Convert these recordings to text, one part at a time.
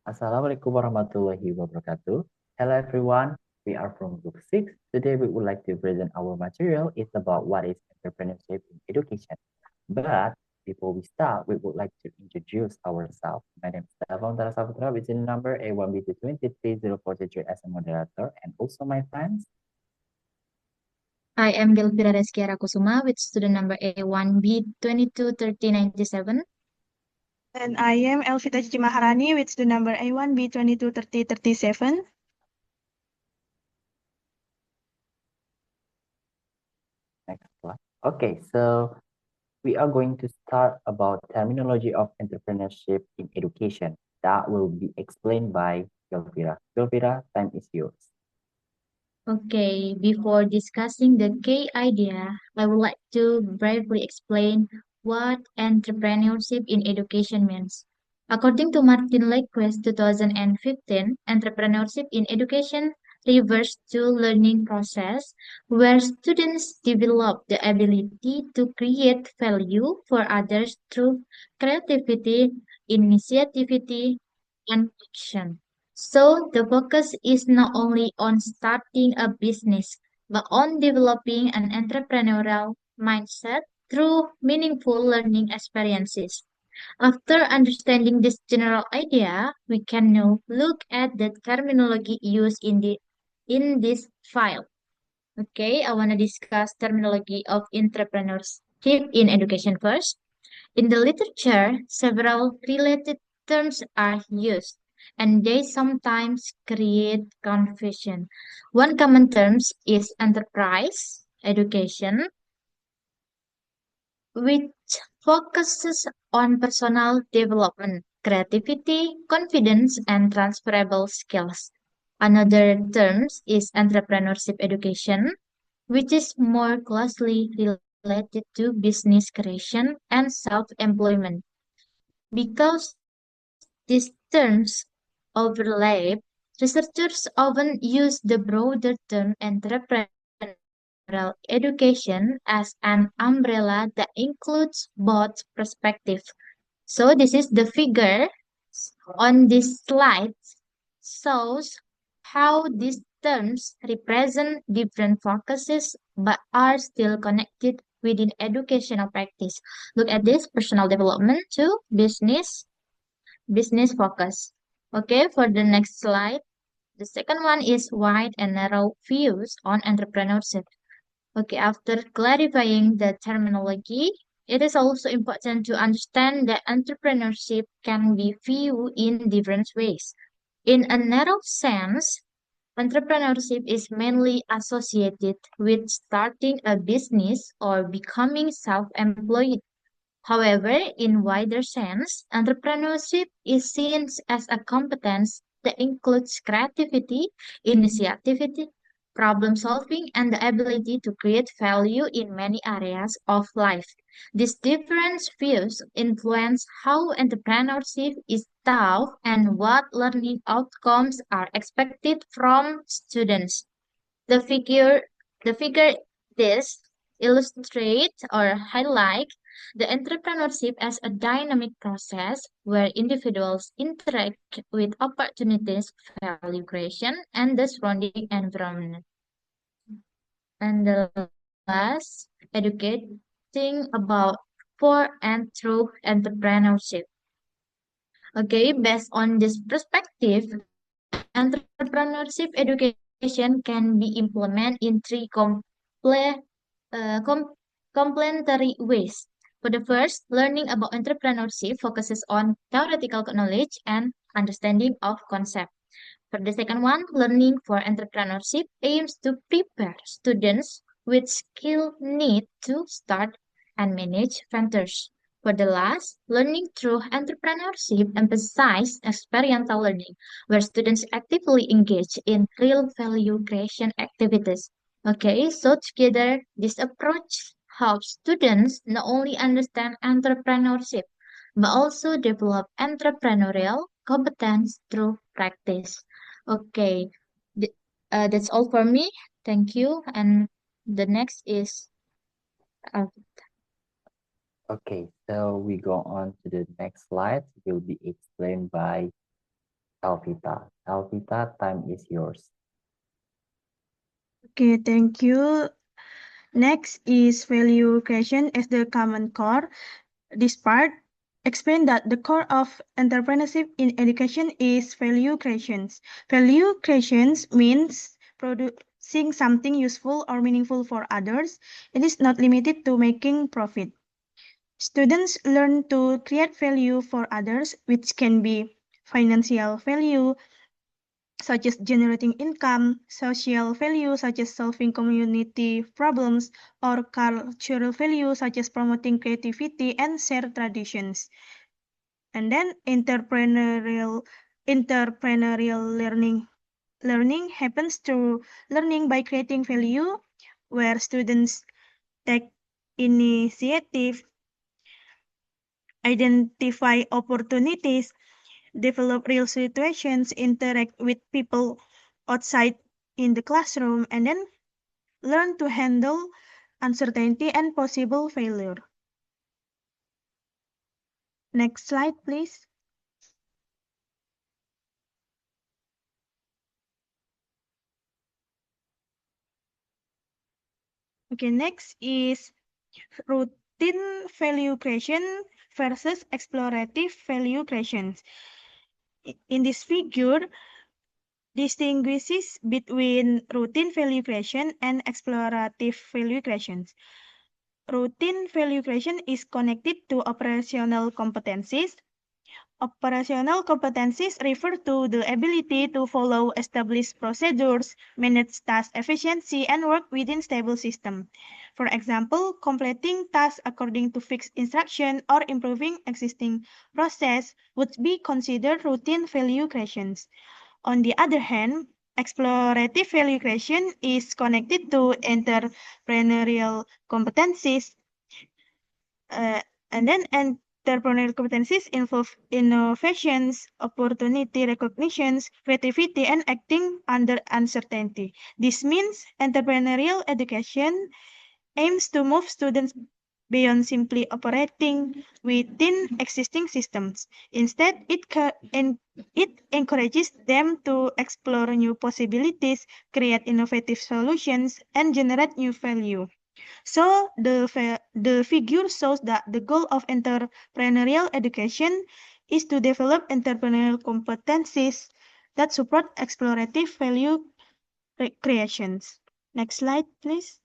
Assalamualaikum warahmatullahi wabarakatuh. Hello everyone, we are from Group 6. Today we would like to present our material. It's about what is entrepreneurship in education. But before we start, we would like to introduce ourselves. My name is Stefan Tarasaputra with the number A1B2230433 as a moderator, and also my friends. I am Delvira Reskiara Kusuma with student number A1B223097. And I am Elvita Cici Maharani with the number A1B223037. Next slide. Okay, so we are going to start about terminology of entrepreneurship in education. That will be explained by Elvira. Elvira, time is yours. Okay, before discussing the key idea, I would like to briefly explain what entrepreneurship in education means. According to Martin Laquest 2015, entrepreneurship in education refers to learning process where students develop the ability to create value for others through creativity, initiativity, and action. So the focus is not only on starting a business, but on developing an entrepreneurial mindset through meaningful learning experiences. After understanding this general idea, we can now look at the terminology used in this file. Okay, I want to discuss terminology of entrepreneurship in education first. In the literature, several related terms are used, and they sometimes create confusion. One common term is enterprise education, which focuses on personal development, creativity, confidence, and transferable skills. Another term is entrepreneurship education, which is more closely related to business creation and self-employment. Because these terms overlap, researchers often use the broader term entrepreneurial education as an umbrella that includes both perspectives. So this is the figure on this slide shows how these terms represent different focuses but are still connected within educational practice. Look at this personal development to business focus. Okay, for the next slide, the second one is wide and narrow views on entrepreneurship. Okay, after clarifying the terminology, it is also important to understand that entrepreneurship can be viewed in different ways. In a narrow sense, entrepreneurship is mainly associated with starting a business or becoming self-employed. However, in wider sense, entrepreneurship is seen as a competence that includes creativity, initiativity, problem solving, and the ability to create value in many areas of life. These different views influence how entrepreneurship is taught and what learning outcomes are expected from students. The figure, the figure this illustrate or highlight the entrepreneurship as a dynamic process where individuals interact with opportunities, value creation, and the surrounding environment. And the last, educating about for and through entrepreneurship. Okay, based on this perspective, entrepreneurship education can be implemented in three uh, com- complementary ways. For the first, learning about entrepreneurship focuses on theoretical knowledge and understanding of concept. For the second one, learning for entrepreneurship aims to prepare students with skill need to start and manage ventures. For the last, learning through entrepreneurship emphasizes experiential learning, where students actively engage in real value creation activities. Okay, so together, this approach helps students not only understand entrepreneurship, but also develop entrepreneurial competence through practice. Okay, th- that's all for me. Thank you. And the next is uh, Okay, so we go on to the next slide. Will be explained by Alvita. Alvita, time is yours. Okay, thank you. Next is value creation as the common core. This part explains that the core of entrepreneurship in education is value creations. Value creations means producing something useful or meaningful for others. It is not limited to making profit. Students learn to create value for others, which can be financial value, such as generating income, social value, such as solving community problems, or cultural value, such as promoting creativity and shared traditions. And then entrepreneurial learning happens through learning by creating value, where students take initiative, identify opportunities, develop real situations, interact with people outside in the classroom, and then learn to handle uncertainty and possible failure. Next slide, please. Okay, next is routine value creation versus explorative value creation. In this figure, distinguishes between routine value creation and explorative value creation. Routine value creation is connected to operational competencies. Operational competencies refer to the ability to follow established procedures, manage task efficiency, and work within stable system. For example, completing tasks according to fixed instruction or improving existing process would be considered routine value creations. On the other hand, explorative value creation is connected to entrepreneurial competencies, and then entrepreneurial competencies involve innovations, opportunity recognitions, creativity, and acting under uncertainty. This means entrepreneurial education aims to move students beyond simply operating within existing systems. Instead, it encourages them to explore new possibilities, create innovative solutions, and generate new value. So the figure shows that the goal of entrepreneurial education is to develop entrepreneurial competencies that support explorative value creations. Next slide, please.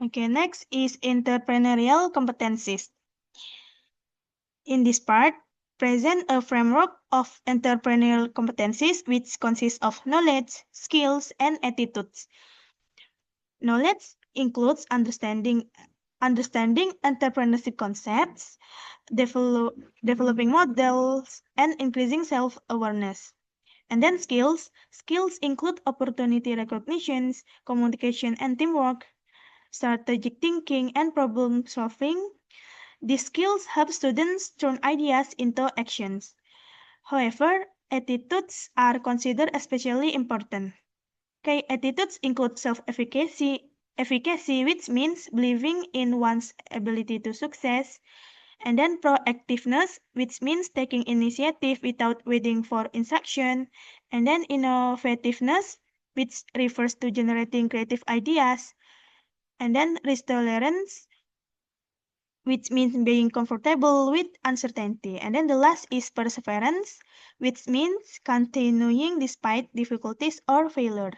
Okay, next is entrepreneurial competencies. In this part, present a framework of entrepreneurial competencies which consists of knowledge, skills, and attitudes. Knowledge includes understanding entrepreneurship concepts, developing models, and increasing self-awareness. And then skills. Skills include opportunity recognitions, communication and teamwork, strategic thinking, and problem solving. These skills help students turn ideas into actions. However, attitudes are considered especially important. Okay, attitudes include efficacy, which means believing in one's ability to success, and then proactiveness, which means taking initiative without waiting for instruction, and then innovativeness, which refers to generating creative ideas, and then risk tolerance, which means being comfortable with uncertainty. And then the last is perseverance, which means continuing despite difficulties or failure.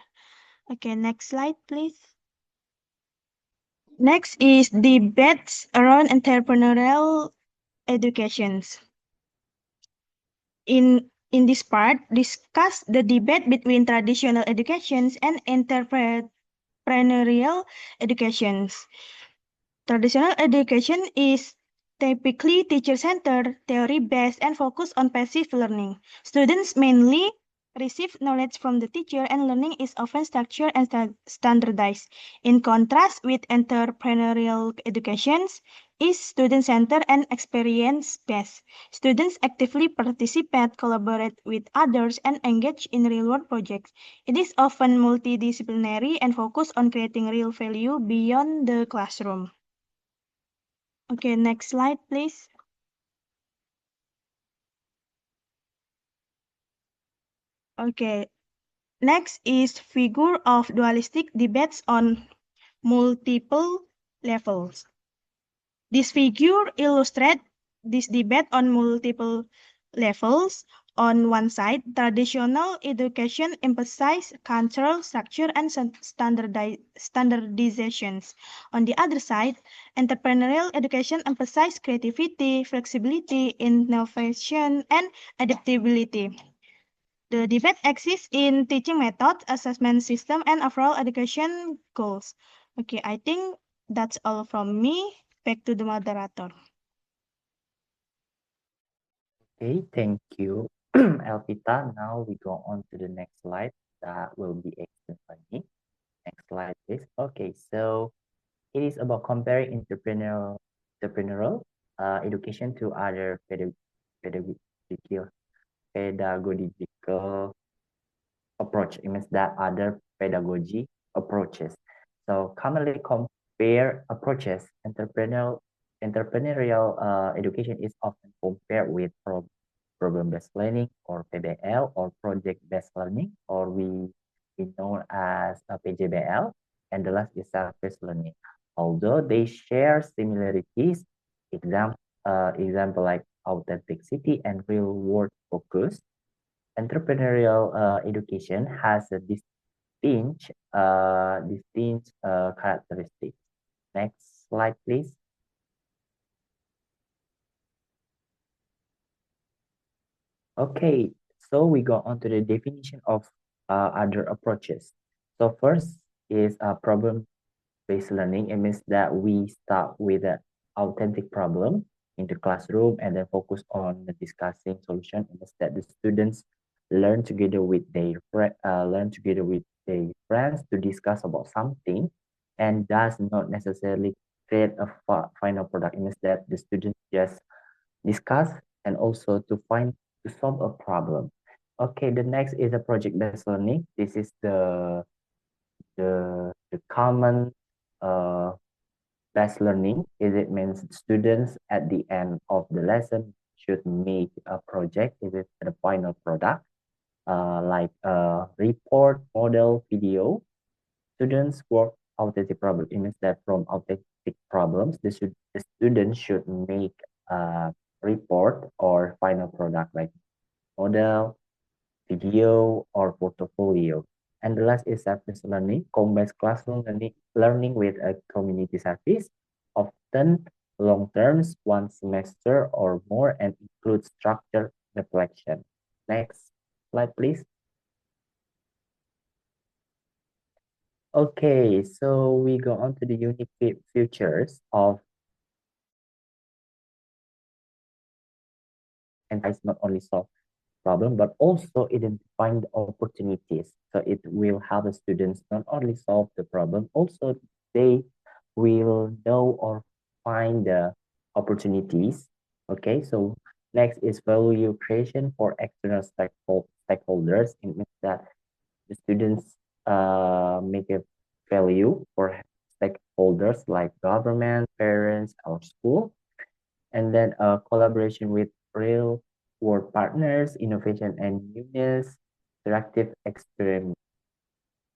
Okay, next slide, please. Next is debates around entrepreneurial educations. In this part, discuss the debate between traditional educations and entrepreneurial educations. Traditional education is typically teacher-centered, theory-based, and focused on passive learning. Students mainly receive knowledge from the teacher, and learning is often structured and standardized. In contrast with entrepreneurial educations, is student-centered and experience-based. Students actively participate, collaborate with others, and engage in real-world projects. It is often multidisciplinary and focused on creating real value beyond the classroom. Okay, next slide, please. Okay, next is figure of dualistic debates on multiple levels. This figure illustrates this debate on multiple levels. On one side, traditional education emphasizes cultural structure and standardizations. On the other side, entrepreneurial education emphasizes creativity, flexibility, innovation, and adaptability. The debate exists in teaching methods, assessment system, and overall education goals. Okay, I think that's all from me. Back to the moderator. Okay, thank you, Elvita. Now we go on to the next slide that will be explained by me. Next slide, please. Okay, so it is about comparing entrepreneurial education to other pedagogical approach. It means that other pedagogy approaches. So commonly compare approaches. Entrepreneurial education is often compared with problem-based learning or PBL or project-based learning, or we know as PJBL, and the last is self-paced learning. Although they share similarities, example like authenticity and real-world focus, entrepreneurial education has a distinct characteristics. Next slide, please. Okay, so we go on to the definition of other approaches. So first is problem-based learning. It means that we start with an authentic problem in the classroom and then focus on the discussing solution. It means that the students learn together with their friends to discuss about something, and does not necessarily create a final product. It means that the students just discuss and also to solve a problem. Okay, the next is a project-based learning. This is the common uh, based learning. It means students at the end of the lesson should make a project. Is it the final product, like a report, model, video. Students work authentic problem. It means that from authentic problems, the student should make a report or final product like model, video, or portfolio. And the last is service learning, combines classroom learning with a community service, often long terms, one semester or more, and includes structured reflection. Next slide, please. Okay, so we go on to the unique features of, and it's not only solve problem, but also identifying the opportunities. So it will help the students not only solve the problem, also they will know or find the opportunities. Okay, so next is value creation for external stakeholders. It means that the students make a value for stakeholders like government, parents, or school, and then collaboration with real world partners, innovation and newness, interactive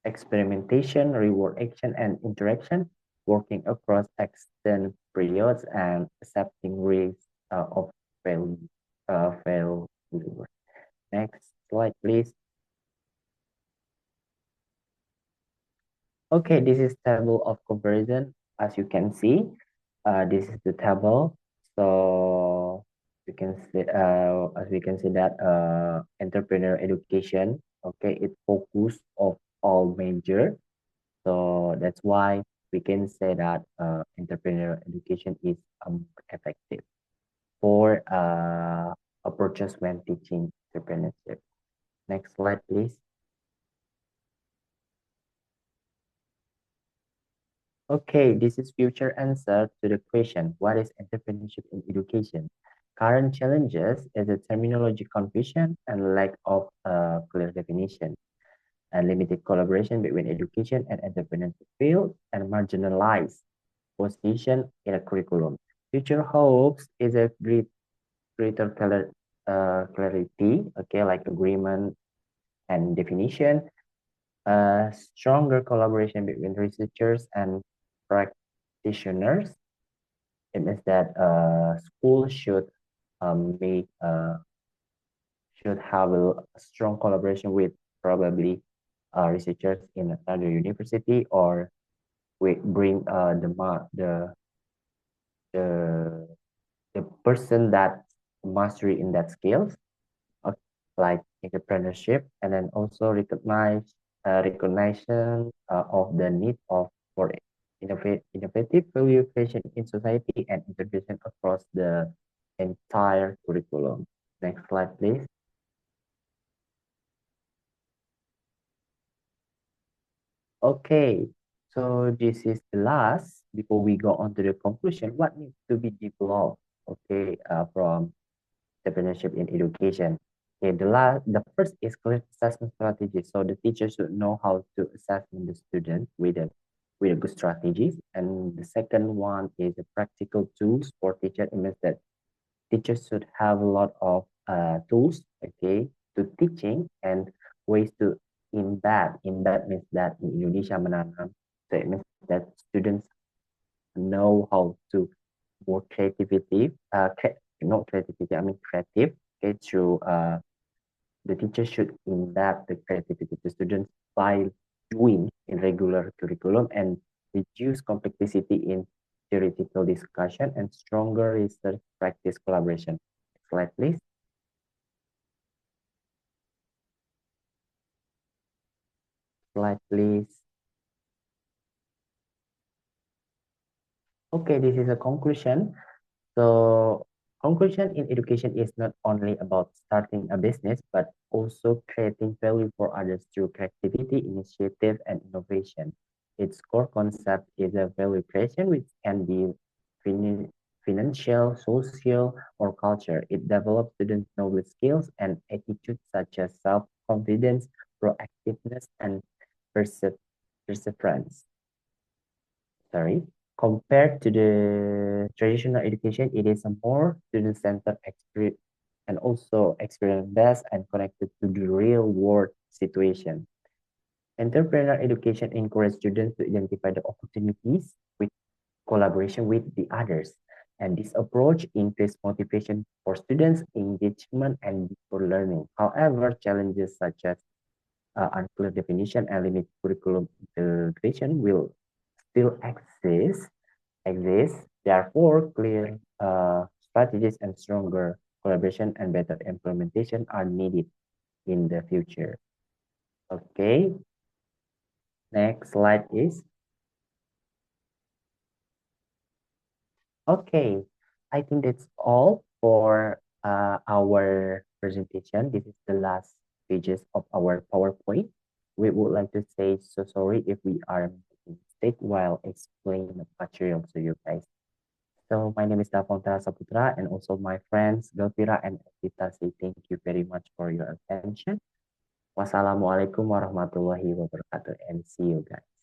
experimentation, reward action and interaction, working across extended periods and accepting risks of failure. Failure. Next slide, please. Okay, this is table of comparison. As you can see, this is the table. So you can see, as we can see that entrepreneur education, okay, it focus of all major. So that's why we can say that entrepreneur education is effective for approaches when teaching entrepreneurship. Next slide, please. Okay, this is future answer to the question, what is entrepreneurship in education? Current challenges is the terminology confusion and lack of clear definition, and limited collaboration between education and entrepreneurship field, and marginalized position in a curriculum. Future hopes is a greater clarity, okay, like agreement and definition, stronger collaboration between researchers and practitioners. It means that schools make should have a strong collaboration with probably researchers in another university, or we bring the the person that mastery in that skills, uh, like entrepreneurship, and then also recognition of the need of for innovative value creation in society and integration across the entire curriculum. Next slide, please. Okay, so this is the last before we go on to the conclusion. What needs to be developed? Okay, from entrepreneurship in education. Okay, the first is clear assessment strategy. So the teacher should know how to assess the student with a good strategies. And the second one is the practical tools for teacher. It means that teachers should have a lot of tools, okay, to teaching and ways to embed. Embed means that in Indonesia menanam. So it means that students know how to more creativity, not creativity, I mean creative, okay, through the teacher should embed the creativity to students by doing in regular curriculum and reduce complexity in theoretical discussion and stronger research practice collaboration. Next slide, please. Slide, please. Okay, this is a conclusion. So, conclusion in education is not only about starting a business, but also creating value for others through creativity, initiative, and innovation. Its core concept is a value creation, which can be fin- financial, social, or culture. It develops students' knowledge, skills, and attitudes such as self-confidence, proactiveness, and perseverance. Sorry. Compared to the traditional education, it is a more student-centered experience and also experience-based and connected to the real-world situation. Entrepreneurial education encourages students to identify the opportunities with collaboration with the others. And this approach increases motivation for students, engagement, and deeper learning. However, challenges such as unclear definition and limited curriculum integration will still exist. Therefore, clear strategies and stronger collaboration and better implementation are needed in the future. Okay, next slide is. Okay, I think that's all for our presentation. This is the last pages of our PowerPoint. We would like to say so sorry if we are making mistake while explaining the material to you guys. So my name is Dafonta Saputra, and also my friends Galvira and Evita say thank you very much for your attention. Wassalamualaikum warahmatullahi wabarakatuh, and see you guys.